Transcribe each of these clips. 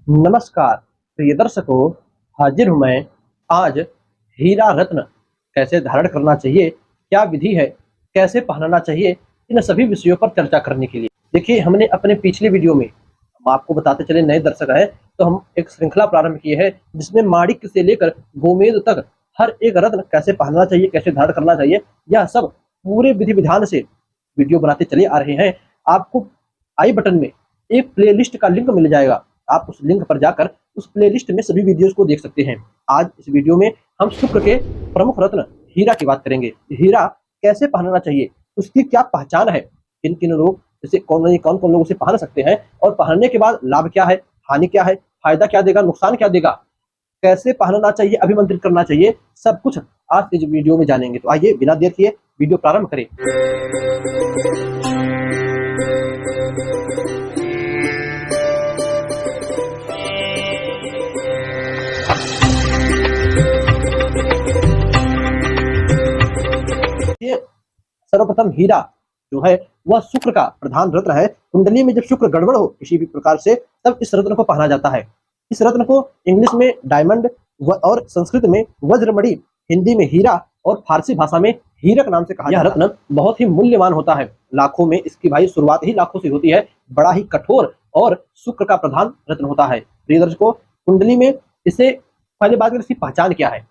नमस्कार प्रिय दर्शकों, हाजिर हूँ मैं आज हीरा रत्न कैसे धारण करना चाहिए, क्या विधि है, कैसे पहनना चाहिए, इन सभी विषयों पर चर्चा करने के लिए। देखिए, हमने अपने पिछले वीडियो में हम आपको बताते चले, नए दर्शक हैं तो हम एक श्रृंखला प्रारंभ किए हैं जिसमें माणिक्य से लेकर गोमेद तक हर एक रत्न कैसे पहनना चाहिए, कैसे धारण करना चाहिए, यह सब पूरे विधि विधान से वीडियो बनाते चले आ रहे हैं। आपको आई बटन में एक प्लेलिस्ट का लिंक मिल जाएगा, आप उस लिंक पर जाकर उस प्लेलिस्ट में सभी वीडियोस को देख सकते हैं। आज इस वीडियो में हम शुक्र के प्रमुख रत्न हीरा की बात करेंगे। हीरा कैसे पहनना चाहिए, उसकी क्या पहचान है, किन किन लोग जैसे कौन कौन लोग उसे पहन सकते हैं और पहनने के बाद लाभ क्या है, हानि क्या है, फायदा क्या देगा, नुकसान क्या देगा, कैसे पहनना चाहिए, अभिमंत्रित करना चाहिए, सब कुछ आज इस वीडियो में जानेंगे। तो आइए बिना देर किए वीडियो प्रारंभ करें। सर्वप्रथम हीरा जो है वह शुक्र का प्रधान रत्न है। कुंडली में जब शुक्र गड़बड़ हो किसी भी प्रकार से, तब इस रत्न को पहना जाता है। इस रत्न को इंग्लिश में डायमंड और संस्कृत में वज्रमणि, हिंदी में हीरा और फारसी भाषा में हीरक नाम से कहा जाता है। यह रत्न बहुत ही मूल्यवान होता है, लाखों में इसकी भाई शुरुआत ही लाखों से होती है। बड़ा ही कठोर और शुक्र का प्रधान रत्न होता है। प्रिय दर्शकों, कुंडली में इसे पहले बात करें, इसकी पहचान क्या है,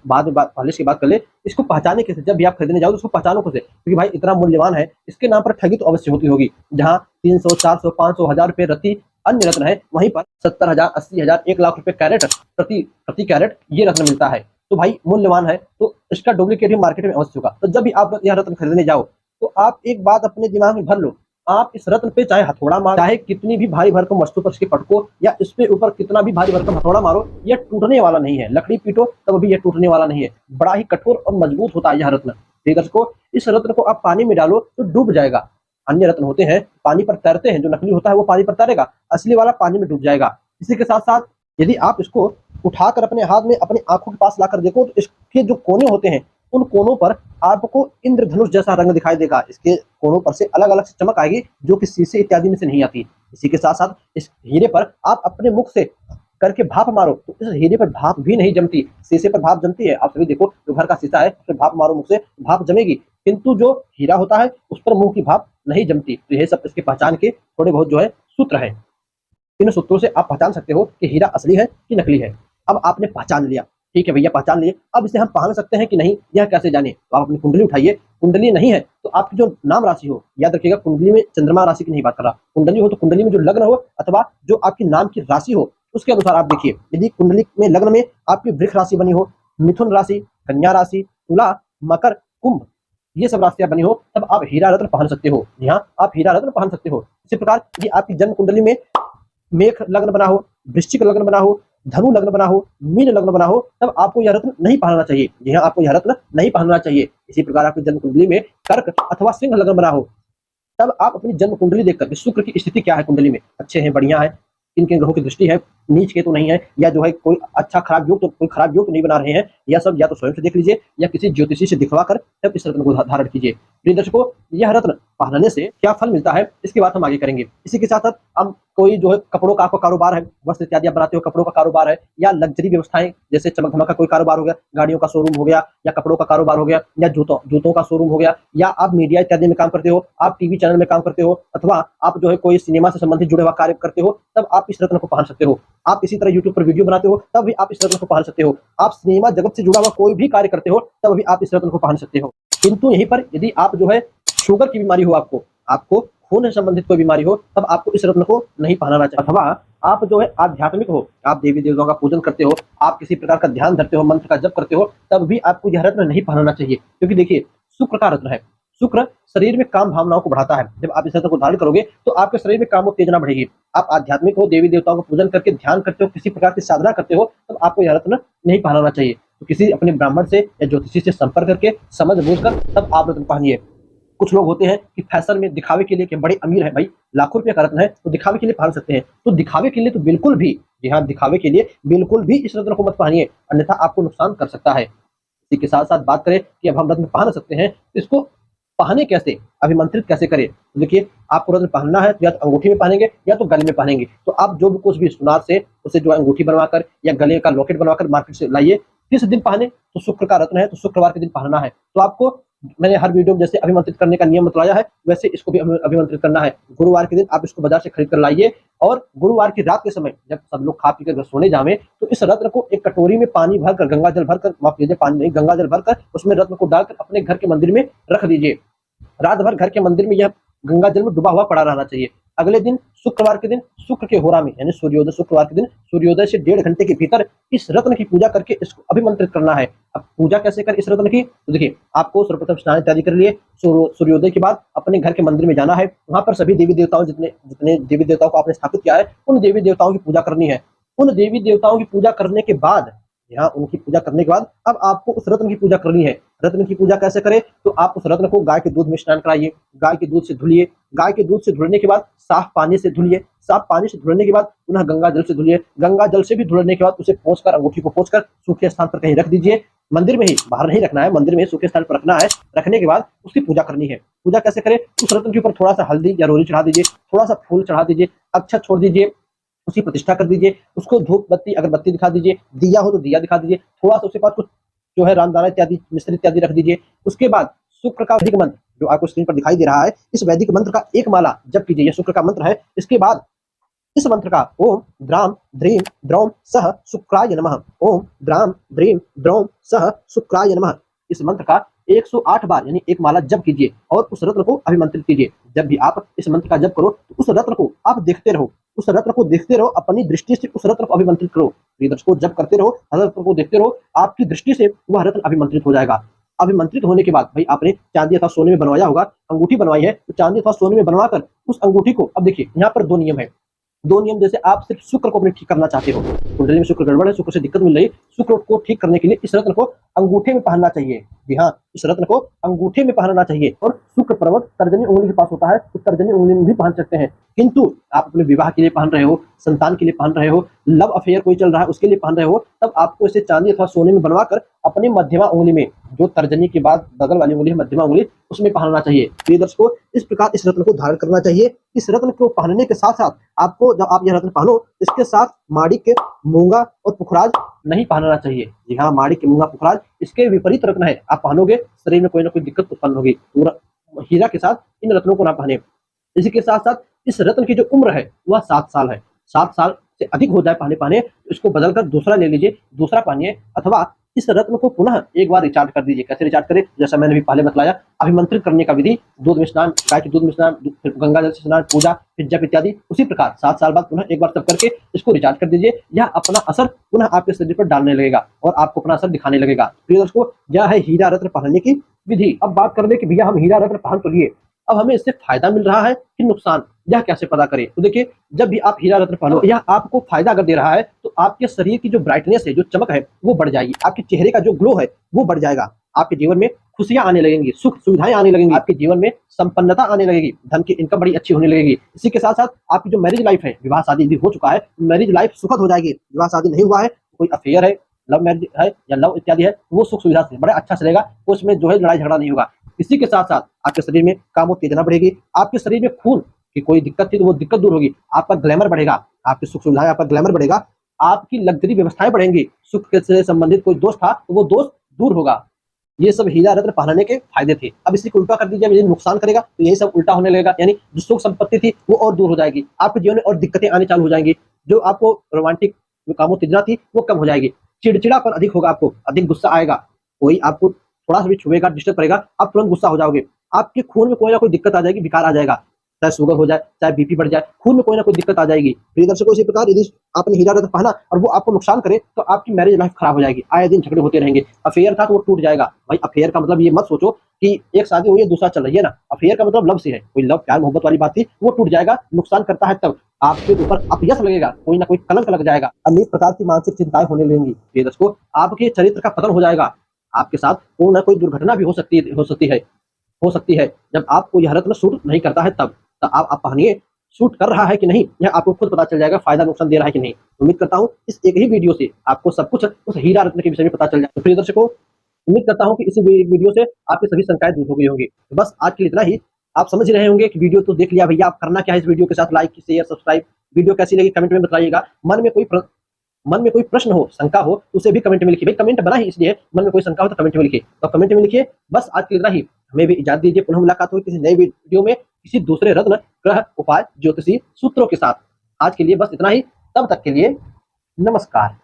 बाद में पहले इसकी बात कर ले। इसको पहचाने कैसे, जब भी आप खरीदने जाओ तो इसको पहचानो कैसे, क्योंकि भाई इतना मूल्यवान है, इसके नाम पर ठगी तो अवश्य होती होगी। जहां 300, 400, 500, 1000 रुपए रति अन्य रत्न है, वहीं पर 70,000, 80,000, 1 लाख रुपए कैरेट प्रति कैरेट ये रत्न मिलता है। तो भाई मूल्यवान है, तो इसका डुप्लीकेट भी मार्केट में अवश्य होगा। तो जब भी आप यह रत्न खरीदने जाओ तो आप एक बात अपने दिमाग में भर लो, आप इस रत्न पे चाहे हथौड़ा मारो, चाहे कितनी भी भारी भरकम वस्तु पर इसके पटको, या इस पे ऊपर कितना भी भारी भरकम हथौड़ा मारो, यह टूटने वाला नहीं है। लकड़ी पीटो तब भी यह टूटने वाला नहीं है। बड़ा ही कठोर और मजबूत होता है यह रत्न। ठीक है दर्शकों, इस रत्न को आप पानी में डालो तो डूब जाएगा। अन्य रत्न होते हैं पानी पर तैरते हैं, जो नकली होता है वो पानी पर तैरेगा, असली वाला पानी में डूब जाएगा। इसी के साथ साथ यदि आप इसको उठाकर अपने हाथ में अपनी आंखों के पास लाकर देखो तो इसके जो कोने होते हैं, उन कोनों पर आपको इंद्रधनुष जैसा रंग दिखाई देगा। इसके कोनों पर से अलग अलग से चमक आएगी, जो कि शीशे इत्यादि में से नहीं आती। इसी के साथ साथ इस हीरे पर आप अपने मुख से करके भाप मारो तो इस हीरे पर भाप भी नहीं जमती। शीशे पर भाप जमती है, आप सभी देखो, जो घर का शीशा है उस पर भाप मारो मुख से, भाप जमेगी, किंतु जो हीरा होता है उस पर मुंह की भाप नहीं जमती। तो यह सब इसकी पहचान के थोड़े बहुत जो है सूत्र है। इन सूत्रों से आप पहचान सकते हो कि हीरा असली है कि नकली है। अब आपने पहचान लिया, ठीक है भैया, पहचान लिए, अब इसे हम पहन सकते हैं कि नहीं, यह कैसे जाने। तो आप अपनी कुंडली उठाइए, कुंडली नहीं है तो आपकी जो नाम राशि हो, याद रखिएगा कुंडली में चंद्रमा राशि की नहीं बात कर रहा, कुंडली हो तो कुंडली में जो लग्न हो अथवा जो आपकी नाम की राशि हो उसके अनुसार आप देखिए। यदि कुंडली में लग्न में आपकी वृक्ष राशि बनी हो, मिथुन राशि, कन्या राशि, तुला, मकर, कुंभ, ये सब राशियां बनी हो, तब आप हीरा रत्न पहन सकते हो। यहाँ आप हीरा रत्न पहन सकते हो। इसी प्रकार यदि आपकी जन्म कुंडली में मेष लग्न बना हो, वृश्चिक लग्न बना हो, धनु लग्न बना हो, मीन लग्न बना हो, तब आपको यह रत्न नहीं पहनना चाहिए। जी हाँ, आपको यह रत्न नहीं पहनना चाहिए। इसी प्रकार आपकी जन्म कुंडली में कर्क अथवा सिंह लग्न बना हो, तब आप अपनी जन्म कुंडली देखकर शुक्र की स्थिति क्या है, कुंडली में अच्छे हैं, बढ़िया है, किन किन ग्रहों की दृष्टि है, नीच के तो नहीं है, या जो है कोई अच्छा खराब योग, तो कोई खराब योग तो नहीं बना रहे हैं, यह सब या तो स्वयं से देख लीजिए या किसी ज्योतिषी से दिखवा कर तब इस रत्न को धारण कीजिए। प्रिय दर्शकों, यह रत्न पहनने से क्या फल मिलता है इसकी बात हम आगे करेंगे। इसी के साथ साथ हम कोई जो है कपड़ों का आपका कारोबार है, वस्त्र इत्यादि आप बनाते हो, कपड़ों का कारोबार है, या लग्जरी व्यवस्थाएं जैसे चमक धमक का कोई कारोबार हो गया, गाड़ियों का शोरूम हो गया, या कपड़ों का कारोबार हो गया, या जूतों का शोरूम हो गया, या आप मीडिया इत्यादि में काम करते हो, आप टीवी चैनल में काम करते हो, अथवा आप जो है कोई सिनेमा से संबंधित जुड़े हुआ कार्य करते हो, तब आप इस रत्न को पहन सकते हो। आप इसी तरह यूट्यूब पर वीडियो बनाते हो, तब भी आप इस रत्न को पहन सकते हो। आप सिनेमा जगत से जुड़ा हुआ कोई भी कार्य करते हो, तब भी आप इस रत्न को पहन सकते हो। किंतु यहीं पर यदि आप जो है शुगर की बीमारी हो, आपको खून से संबंधित कोई बीमारी हो, तब आपको इस रत्न को नहीं पहनाना चाहिए। अथवा आप जो है आध्यात्मिक हो, आप देवी देवताओं का पूजन करते हो, आप किसी प्रकार का ध्यान धरते हो, मंत्र का जप करते हो, तब भी आपको यह रत्न नहीं पहनाना चाहिए। क्योंकि देखिए, शुक्र का रत्न है, शुक्र शरीर में काम भावनाओं को बढ़ाता है। जब आप इस रत्न को धारण करोगे तो आपके शरीर में काम उत्तेजना बढ़ेगी। आप आध्यात्मिक हो, देवी देवताओं का पूजन करके ध्यान करते हो, किसी प्रकार की साधना करते हो, तब आपको यह रत्न नहीं पहनाना चाहिए। तो किसी अपने ब्राह्मण से या ज्योतिषी से संपर्क करके समझ बूझ कर तब आप रत्न पहनिए। कुछ लोग होते हैं कि फैशन में दिखावे के लिए कि बड़े अमीर है भाई, लाखों रुपए का रत्न है तो दिखावे के लिए पहन सकते हैं, तो दिखावे के लिए तो बिल्कुल भी, जी हाँ, दिखावे के लिए बिल्कुल भी इस रत्न को मत पहनिए, अन्यथा आपको नुकसान कर सकता है। इसी के साथ साथ बात करें कि अब हम रत्न पहन सकते हैं, इसको पहने कैसे, अभिमंत्रित कैसे करें। तो देखिए, आपको रत्न पहनना है तो या तो अंगूठी में पहनेंगे या तो गले में पहनेंगे। तो आप जो भी कुछ भी सुनार से उसे जो है अंगूठी बनवाकर या गले का लॉकेट बनवाकर मार्केट से लाइए। किस दिन पहने, तो शुक्र का रत्न है तो शुक्रवार के दिन पहनना है। तो आपको मैंने हर वीडियो में जैसे अभिमंत्रित करने का नियम बताया है, वैसे इसको भी अभिमंत्रित करना है। गुरुवार के दिन आप इसको बाजार से खरीद कर लाइए और गुरुवार की रात के समय जब सब लोग खा पी कर सोने जावे तो इस रत्न को एक कटोरी में पानी भरकर, गंगा जल भरकर, माफ कीजिए पानी नहीं, गंगा जल भरकर उसमें रत्न को डालकर अपने घर के मंदिर में रख दीजिए। रात भर घर के मंदिर में यह गंगा जल में डूबा हुआ पड़ा रहना चाहिए। अगले दिन शुक्रवार के दिन शुक्र के होरा में यानी सूर्योदय, शुक्रवार के दिन सूर्योदय से 1.5 घंटे के भीतर इस रत्न की पूजा करके इसको अभिमंत्रित करना है। अब पूजा कैसे कर इस रत्न की, तो देखिए, आपको सर्वप्रथम स्नान इत्यादि कर लिए, सूर्योदय के बाद अपने घर के मंदिर में जाना है। वहां पर सभी देवी देवताओं, जितने जितने देवी देवताओं को आपने स्थापित किया है, उन देवी देवताओं की पूजा करनी है। उन देवी देवताओं की पूजा करने के बाद, यहाँ उनकी पूजा करने के बाद अब आपको उस रत्न की पूजा करनी है। रत्न की पूजा कैसे करें, तो आप उस रत्न को गाय के दूध में स्नान कराइए, गाय के दूध से धुलिए, गाय के दूध से धुलने के बाद साफ पानी से धुलिए, साफ पानी से धुलने के बाद पुनः गंगा जल से धुलिए, गंगा जल से भी धुलने के बाद उसे पोंछकर, अंगूठी को पोंछकर सूखे स्थान पर कहीं रख दीजिए। मंदिर में ही, बाहर नहीं रखना है, मंदिर में सूखे स्थान पर रखना है। रखने के बाद उसकी पूजा करनी है। पूजा कैसे करें, उस रत्न के ऊपर थोड़ा सा हल्दी या रोली चढ़ा दीजिए, थोड़ा सा फूल चढ़ा दीजिए, अक्षत छोड़ दीजिए, उसकी प्रतिष्ठा कर दीजिए, उसको धूप बत्ती अगरबत्ती दिखा दीजिए, दिया हो तो दिया दिखा दीजिए, थोड़ा सा उसके पास कुछ जो है रामदाना इत्यादि, मिश्री इत्यादि रख दीजिए। उसके बाद शुक्र का वैदिक मंत्र जो आपको स्क्रीन पर दिखाई दे रहा है, इस वैदिक मंत्र का एक माला जप कीजिए। यह शुक्र का मंत्र है। इसके बाद इस मंत्र का ओम द्राम द्रीम द्रौम सह शुक्राय नमः, ओम द्राम द्रीम द्रौम सह शुक्राय नमः, इस मंत्र का 108 बार यानी एक माला जप कीजिए और उस रत्न को अभिमंत्रित कीजिए। जब भी आप इस मंत्र का जप करो तो उस रत्न को आप देखते रहो, उस रत्न को देखते रहो, अपनी दृष्टि से उस रत्न को अभिमंत्रित करो। दर्शकों, जब करते रहो, रत्न को देखते रहो, आपकी दृष्टि से वह रत्न अभिमंत्रित हो जाएगा। अभिमंत्रित होने के बाद भाई आपने चांदी अथवा सोने में बनवाया होगा, अंगूठी बनवाई है तो चांदी अथवा सोने में बनवाकर उस अंगूठी को, अब देखिए यहाँ पर 2 नियम है। 2 नियम, जैसे आप सिर्फ शुक्र को अपने ठीक करना चाहते हो, कुंडली में शुक्र गड़बड़ है, शुक्र से दिक्कत मिल रही, शुक्र को ठीक करने के लिए इस रत्न को अंगूठे में पहनना चाहिए। जी हाँ, इस रत्न को अंगूठे में पहनना चाहिए। और शुक्र पर्वत तर्जनी उंगली के पास होता है तो तर्जनी उंगली में भी पहन सकते हैं। किंतु आप अपने विवाह के लिए पहन रहे हो, संतान के लिए पहन रहे हो, लव अफेयर कोई चल रहा है उसके लिए पहन रहे हो, तब आपको इसे चांदी अथवा सोने में बनवाकर अपनी मध्यमा उंगली में, जो तर्जनी के बाद बगल वाली उंगली है मध्यमा उंगली, उसमें पहनना चाहिए। प्रिय दर्शकों, इस प्रकार इस रत्न को धारण करना चाहिए। इस रत्न को पहनने के साथ साथ आपको, जब आप यह रत्न पहनो, इसके साथ माणिक्य, मूंगा और पुखराज नहीं पहनना चाहिए। जी हाँ, माणिक्य, मूंगा, पुखराज इसके विपरीत रत्न है। आप पहनोगे शरीर में कोई ना कोई दिक्कत उत्पन्न होगी। हीरा के साथ इन रत्नों को ना पहने। इसी के साथ साथ इस रत्न की जो उम्र है वह 7 साल है। 7 साल से अधिक हो जाए पहने तो इसको बदलकर दूसरा ले लीजिए, दूसरा पहनिए, अथवा इस रत्न को पुनः एक बार रिचार्ज कर दीजिए। कैसे रिचार्ज करें, जैसा मैंने भी पहले बतलाया, अभिमंत्रित करने का विधि, दूध में स्नान, गाय के दूध में स्नान, फिर गंगा जल से स्नान, पूजा, फिर जप इत्यादि। उसी प्रकार 7 साल बाद पुनः एक बार सब करके इसको रिचार्ज कर दीजिए। यह अपना असर पुनः आपके शरीर पर डालने लगेगा और आपको अपना असर दिखाने लगेगा। प्रिय दोस्तों, यह है हीरा रत्न पहनने की विधि। अब बात कर ले कि भैया हम हीरा रत्न पहन तो लिए, अब हमें इससे फायदा मिल रहा है कि नुकसान, यह कैसे पता करें। तो देखिए, जब भी आप हीरा रत्न पहनो, यह आपको फायदा अगर दे रहा है तो आपके शरीर की जो ब्राइटनेस है, जो चमक है, वो बढ़ जाएगी। आपके चेहरे का जो ग्लो है वो बढ़ जाएगा। आपके जीवन में खुशियां आने लगेंगी, सुख सुविधाएं आने लगेंगी, आपके जीवन में संपन्नता आने लगेगी, धन की इनकम बड़ी अच्छी होने लगेगी। इसी के साथ साथ आपकी जो मैरिज लाइफ है, विवाह शादी यदि हो चुका है, मैरिज लाइफ सुखद हो जाएगी। विवाह शादी नहीं हुआ है, कोई अफेयर है, लव मैरिज है या लव इत्यादि है, वो सुख सुविधा से बड़ा अच्छा चलेगा, उसमें जो है लड़ाई झगड़ा नहीं होगा। इसी के साथ साथ आपके शरीर में कामोत्तेजना बढ़ेगी, आपके शरीर में खून की कोई दिक्कत थी तो वो दिक्कत दूर होगी, आपका ग्लैमर बढ़ेगा, आपकी सुख सुविधाएं, आपका ग्लैमर बढ़ेगा, आपकी लग्जरी व्यवस्थाएं बढ़ेंगी, सुख से संबंधित कोई दोष था तो वो दोष दूर होगा। ये सब हीरा रत्न पहनने के फायदे थे। अब इसी को उल्टा कर दीजिए, यदि नुकसान करेगा तो यही सब उल्टा होने लगेगा, यानी जो सुख संपत्ति थी वो और दूर हो जाएगी, आपके जीवन में और दिक्कतें आने चालू हो जाएंगी, जो आपको रोमांटिक जो कामोत्तेजना थी वो कम हो जाएगी, चिड़चिड़ापन अधिक होगा, आपको अधिक गुस्सा आएगा, कोई आपको थोड़ा सा भी छुएगा, डिस्टर्ब करेगा, आप तुरंत गुस्सा हो जाओगे, आपके खून में कोई ना कोई दिक्कत आ जाएगी, विकार आ जाएगा, चाहे शुगर हो जाए, चाहे बीपी बढ़ जाए, खून में कोई ना कोई दिक्कत आ जाएगी। प्रिय दर्शकों, इसी प्रकार यदि आपने हीरा रत्न पहना और वो आपको नुकसान करे तो आपकी मैरिज लाइफ खराब हो जाएगी, आए दिन झगड़े होते रहेंगे। अफेयर था तो वो टूट जाएगा। भाई अफेयर का मतलब ये मत सोचो कि एक शादी हुई है दूसरा चल रही है ना, अफेयर का मतलब लव से है, कोई लव प्यार मोहब्बत वाली बात थी, वो टूट जाएगा। नुकसान करता है तब आपके ऊपर अपयश लगेगा, कोई ना कोई कलंक लग जाएगा, अनेक प्रकार की मानसिक चिंताएं होने लगेंगी। प्रिय दर्शकों, आपके चरित्र का पतन हो जाएगा, आपके साथ कोई ना कोई दुर्घटना भी हो सकती है। जब आपको यह रत्न सूट नहीं करता है तब आप पहनिए, सूट कर रहा है कि नहीं यह आपको खुद पता चल जाएगा, फायदा नुकसान दे रहा है कि नहीं। उम्मीद करता हूं इस एक ही वीडियो से आपको सब कुछ उस हीरा रत्न के विषय में पता चल जाए। तो प्रिय दर्शकों, उम्मीद करता हूँ कि इसी वीडियो से आपकी सभी शंकाएं दूर हो गई होंगी। तो बस आज के लिए इतना ही। आप समझ ही रहे होंगे कि वीडियो तो देख लिया भैया, आप करना क्या है इस वीडियो के साथ, लाइक शेयर सब्सक्राइब। वीडियो कैसी लगी कमेंट में बताइएगा। मन में कोई प्रश्न हो, शंका हो, तो उसे भी कमेंट में लिखिए। भाई कमेंट बना ही इसलिए, मन में कोई शंका हो तो कमेंट में लिखिए। तो कमेंट में लिखिए। बस आज के लिए इतना ही। हमें भी इजाजत दीजिए। पुनः मुलाकात होगी किसी नए वीडियो में, किसी दूसरे रत्न ग्रह उपाय ज्योतिषी सूत्रों के साथ। आज के लिए बस इतना ही। तब तक के लिए नमस्कार।